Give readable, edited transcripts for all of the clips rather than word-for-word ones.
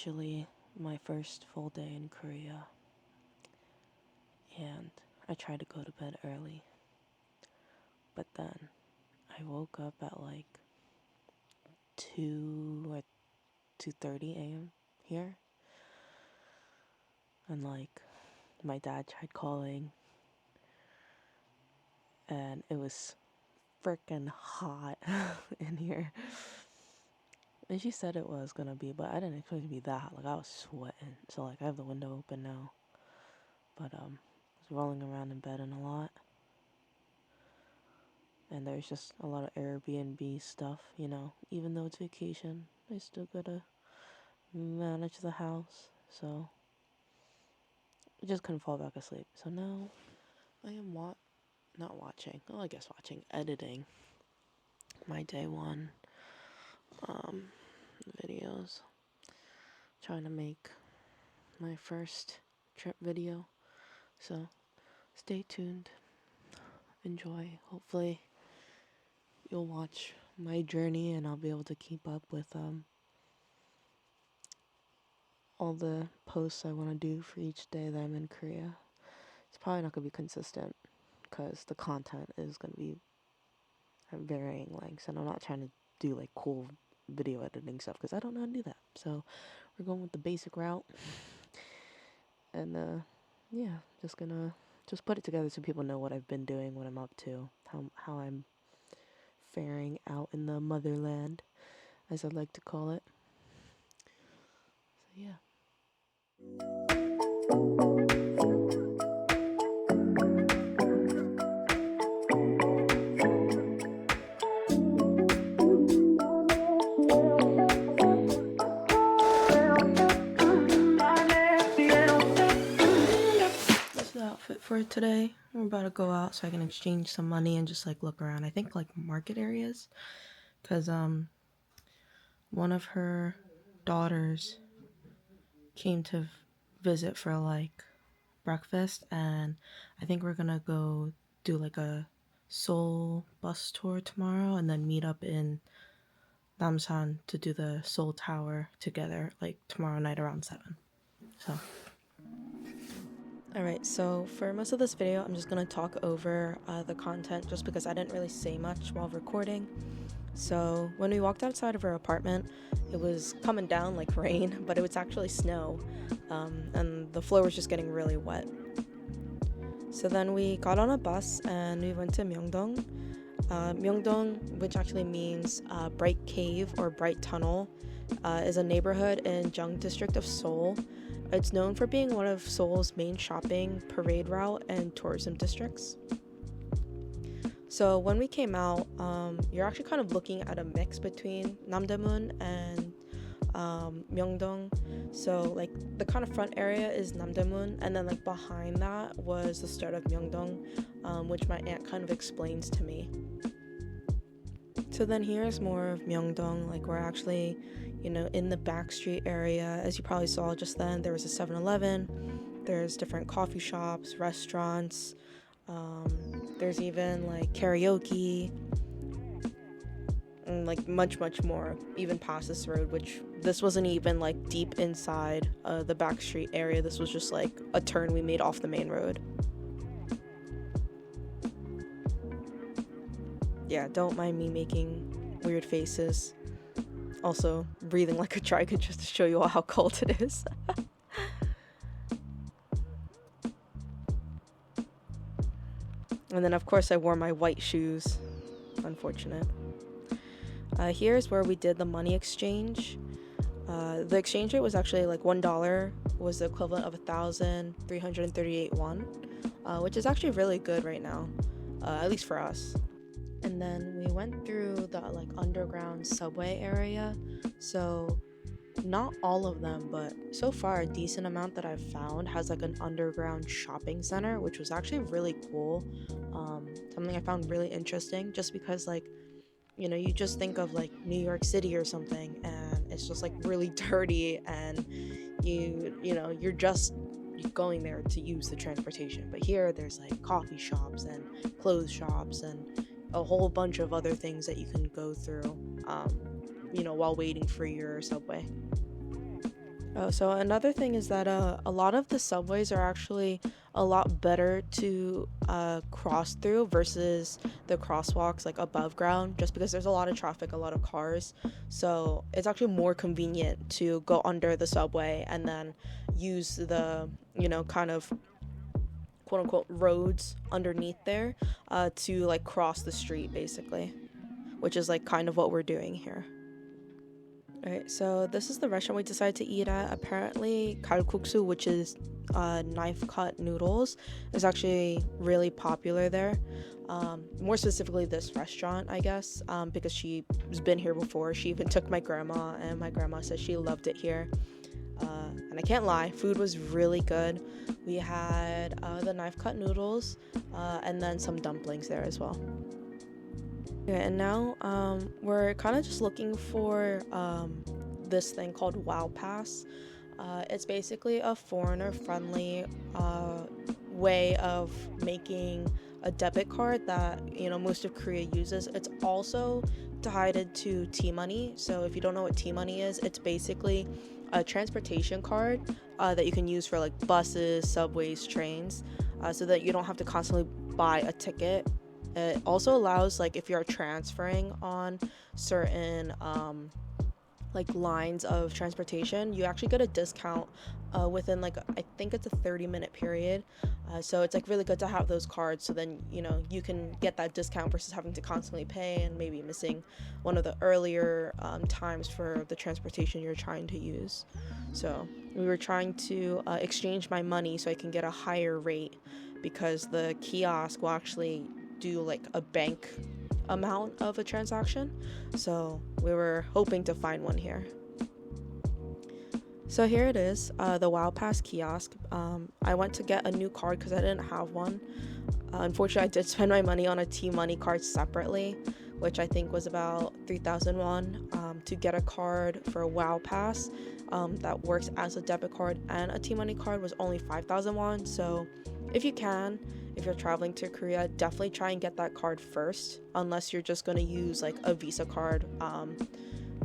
officially my first full day in Korea, and I tried to go to bed early, but then I woke up at like 2 or 2:30 a.m. here, and like my dad tried calling, and it was freaking hot in here. And she said it was gonna be, but I didn't expect it to be that hot. Like, I was sweating, so like I have the window open now, but I was rolling around in bed and a lot. And there's just a lot of Airbnb stuff, you know. Even though it's vacation, I still gotta manage the house. So I just couldn't fall back asleep. So now I am not watching. Well, I guess watching, editing my day one videos. Trying to make my first trip video. So stay tuned. Enjoy. Hopefully you'll watch my journey and I'll be able to keep up with all the posts I want to do for each day that I'm in Korea. It's probably not going to be consistent because the content is going to be at varying lengths, and I'm not trying to do like cool video editing stuff because I don't know how to do that. So we're going with the basic route, and yeah, just gonna put it together so people know what I've been doing, what I'm up to, how I'm faring out in the motherland, as I like to call it. So yeah. That's the outfit for today. I'm about to go out so I can exchange some money and just like look around. I think like market areas, because one of her daughters came to visit for like breakfast, and I think we're gonna go do like a Seoul bus tour tomorrow and then meet up in Namsan to do the Seoul Tower together like tomorrow night around 7. So alright, so for most of this video I'm just gonna talk over the content just because I didn't really say much while recording. So when we walked outside of our apartment, it was coming down like rain, but it was actually snow, and the floor was just getting really wet. So then we got on a bus and we went to Myeongdong. Myeongdong, which actually means bright cave or bright tunnel, is a neighborhood in Jeong district of Seoul. It's known for being one of Seoul's main shopping, parade route, and tourism districts. So when we came out, you're actually kind of looking at a mix between Namdaemun and Myeongdong. So like the kind of front area is Namdaemun, and then like behind that was the start of Myeongdong, which my aunt kind of explains to me. So then here's more of Myeongdong. Like we're actually, in the back street area. As you probably saw just then, there was a 7-Eleven. There's different coffee shops, restaurants. There's even like karaoke and like much more even past this road, which this wasn't even like deep inside the back street area. This was just like a turn we made off the main road. Yeah, don't mind me making weird faces. Also breathing like a dragon just to show you all how cold it is. And then of course I wore my white shoes. Unfortunate. Here's where we did the money exchange. The exchange rate was actually like $1 was the equivalent of 1,338 won, which is actually really good right now, at least for us. And then we went through the like underground subway area. So not all of them, but so far a decent amount that I've found has like an underground shopping center, which was actually really cool. Something I found really interesting, just because like, you just think of like New York City or something and it's just like really dirty, and you're just going there to use the transportation. But here there's like coffee shops and clothes shops and a whole bunch of other things that you can go through while waiting for your subway. Oh, so another thing is that a lot of the subways are actually a lot better to cross through versus the crosswalks like above ground, just because there's a lot of traffic, a lot of cars. So it's actually more convenient to go under the subway and then use the, kind of quote unquote roads underneath there to like cross the street basically, which is like kind of what we're doing here. Alright, so this is the restaurant we decided to eat at. Apparently, kalguksu, which is knife cut noodles, is actually really popular there. More specifically, this restaurant, I guess, because she's been here before. She even took my grandma, and my grandma said she loved it here. And I can't lie, food was really good. We had the knife cut noodles and then some dumplings there as well. Okay, and now we're kind of just looking for this thing called Wow Pass. It's basically a foreigner-friendly way of making a debit card that most of Korea uses. It's also tied into T-money. So if you don't know what T-money is, it's basically a transportation card that you can use for like buses, subways, trains, so that you don't have to constantly buy a ticket. It also allows, like, if you're transferring on certain like lines of transportation, you actually get a discount within like I think it's a 30-minute period. So it's like really good to have those cards, so then you can get that discount versus having to constantly pay and maybe missing one of the earlier times for the transportation you're trying to use. So we were trying to exchange my money so I can get a higher rate, because the kiosk will actually do like a bank amount of a transaction. So we were hoping to find one here. So here it is, the Wow Pass kiosk. I went to get a new card because I didn't have one. Unfortunately, I did spend my money on a T-money card separately, which I think was about 3,000 won, to get a card for a Wow Pass that works as a debit card and a T-money card was only 5,000 won. So if you're traveling to Korea, definitely try and get that card first, unless you're just going to use like a Visa card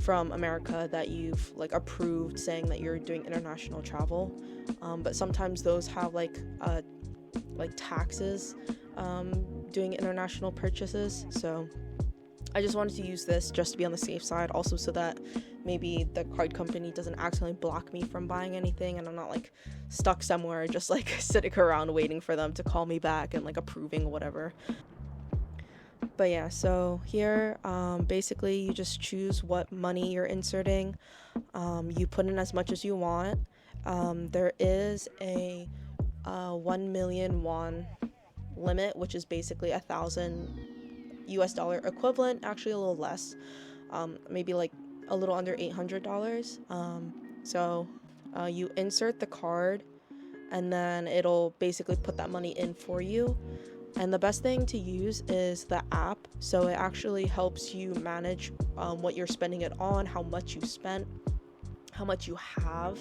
from America that you've like approved saying that you're doing international travel. But sometimes those have like taxes doing international purchases. So I just wanted to use this just to be on the safe side, also so that maybe the card company doesn't accidentally block me from buying anything and I'm not like stuck somewhere just like sitting around waiting for them to call me back and like approving whatever. But yeah, so here basically you just choose what money you're inserting. You put in as much as you want. There is a 1 million won limit, which is basically $1,000 equivalent, actually a little less, maybe like a little under $800. So you insert the card and then it'll basically put that money in for you. And the best thing to use is the app, so it actually helps you manage what you're spending it on, how much you spent, how much you have.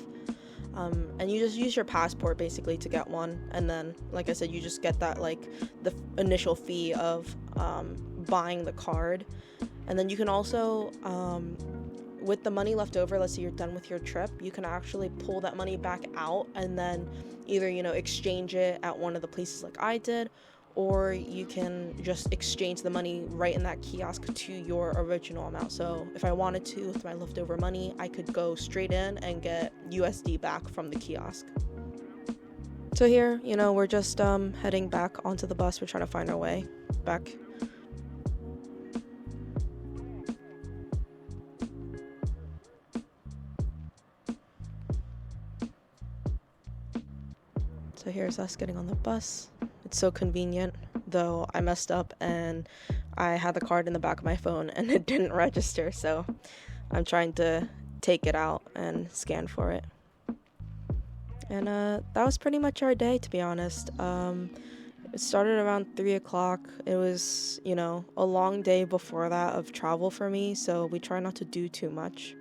And you just use your passport basically to get one, and then like I said, you just get that like the initial fee of buying the card. And then you can also with the money left over, let's say you're done with your trip, you can actually pull that money back out and then either exchange it at one of the places like I did, or you can just exchange the money right in that kiosk to your original amount. So if I wanted to, with my leftover money, I could go straight in and get USD back from the kiosk. So here, we're just heading back onto the bus. We're trying to find our way back. So here's us getting on the bus. It's so convenient, though I messed up and I had the card in the back of my phone and it didn't register, so I'm trying to take it out and scan for it. And that was pretty much our day, to be honest. It started around 3 o'clock. It was, a long day before that of travel for me, so we try not to do too much.